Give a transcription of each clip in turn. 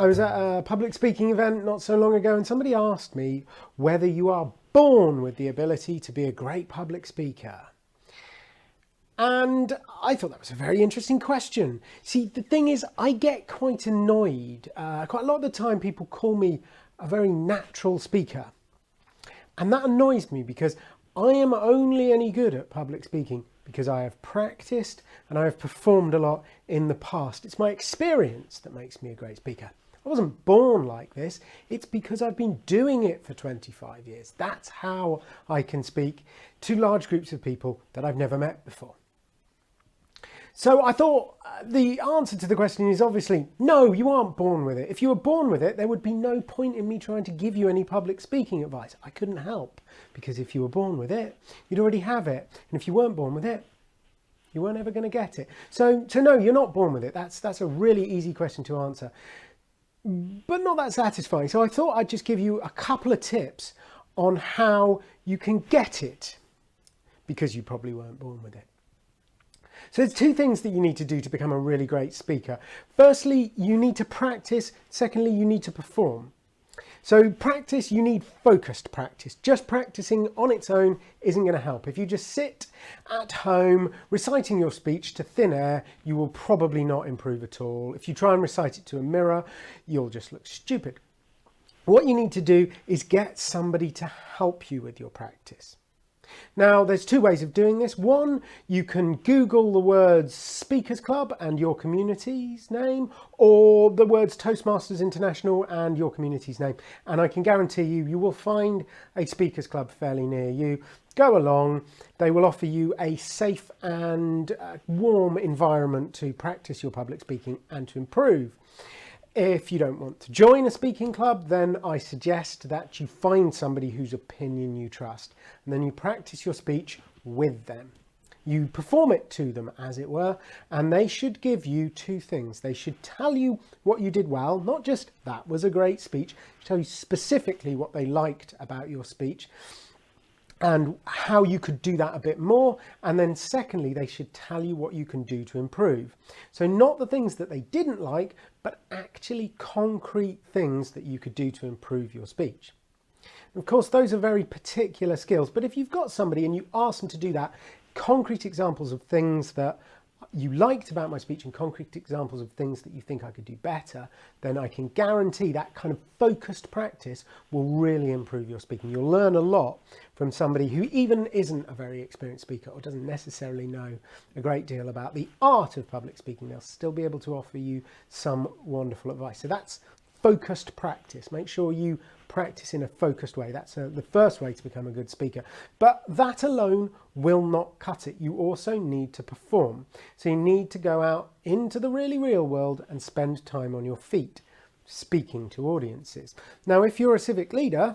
was at a public speaking event not so long ago and somebody asked me whether you are born with the ability to be a great public speaker. And I thought that was a very interesting question. See, the thing is, I get quite annoyed. Quite a lot of the time people call me a very natural speaker. And that annoys me because I am only any good at public speaking because I have practiced and I have performed a lot in the past. It's my experience that makes me a great speaker. I wasn't born like this. It's because I've been doing it for 25 years. That's how I can speak to large groups of people that I've never met before. So I thought the answer to the question is obviously, no, you aren't born with it. If you were born with it, there would be no point in me trying to give you any public speaking advice. I couldn't help, because if you were born with it, you'd already have it. And if you weren't born with it, you weren't ever going to get it. So no, you're not born with it. That's a really easy question to answer, but not that satisfying. So I thought I'd just give you a couple of tips on how you can get it, because you probably weren't born with it. So there's two things that you need to do to become a really great speaker. Firstly, you need to practice. Secondly, you need to perform. So practice, you need focused practice. Just practicing on its own isn't going to help. If you just sit at home reciting your speech to thin air, you will probably not improve at all. If you try and recite it to a mirror, you'll just look stupid. What you need to do is get somebody to help you with your practice. Now, there's two ways of doing this. One, you can Google the words Speakers Club and your community's name, or the words Toastmasters International and your community's name. And I can guarantee you, you will find a Speakers Club fairly near you. Go along. They will offer you a safe and warm environment to practice your public speaking and to improve. If you don't want to join a speaking club, then I suggest that you find somebody whose opinion you trust, and then you practice your speech with them. You perform it to them, as it were, and they should give you two things. They should tell you what you did well, not just that was a great speech, tell you specifically what they liked about your speech and how you could do that a bit more. And then secondly, they should tell you what you can do to improve. So not the things that they didn't like, but actually concrete things that you could do to improve your speech. Of course, those are very particular skills, but if you've got somebody and you ask them to do that, concrete examples of things that you liked about my speech and concrete examples of things that you think I could do better, then I can guarantee that kind of focused practice will really improve your speaking. You'll learn a lot from somebody who even isn't a very experienced speaker or doesn't necessarily know a great deal about the art of public speaking. They'll still be able to offer you some wonderful advice. So that's focused practice. Make sure you practice in a focused way. That's the first way to become a good speaker. But that alone will not cut it. You also need to perform. So you need to go out into the really real world and spend time on your feet, speaking to audiences. Now, if you're a civic leader,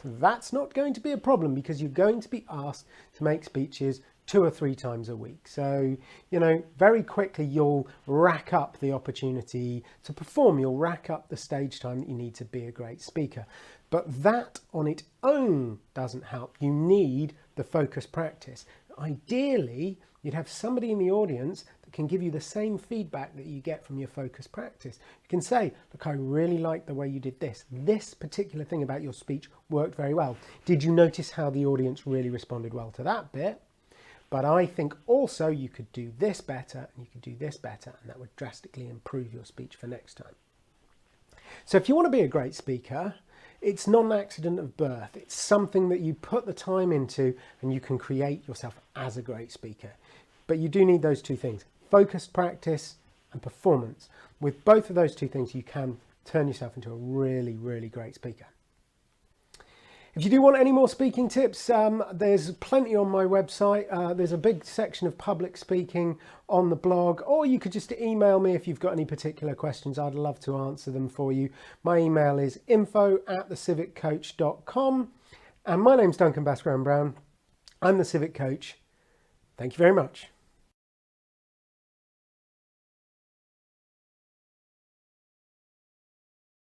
that's not going to be a problem because you're going to be asked to make speeches 2 or 3 times a week. So, very quickly you'll rack up the opportunity to perform. You'll rack up the stage time that you need to be a great speaker. But that on its own doesn't help. You need the focused practice. Ideally, you'd have somebody in the audience that can give you the same feedback that you get from your focused practice. You can say, look, I really like the way you did this. This particular thing about your speech worked very well. Did you notice how the audience really responded well to that bit? But I think also you could do this better and you could do this better, and that would drastically improve your speech for next time. So if you want to be a great speaker, it's not an accident of birth. It's something that you put the time into and you can create yourself as a great speaker. But you do need those two things, focused practice and performance. With both of those two things, you can turn yourself into a really, really great speaker. If you do want any more speaking tips, there's plenty on my website. There's a big section of public speaking on the blog, or you could just email me if you've got any particular questions. I'd love to answer them for you. My email is info@theciviccoach.com, and my name's Duncan Basgraham Brown. I'm the Civic Coach. Thank you very much.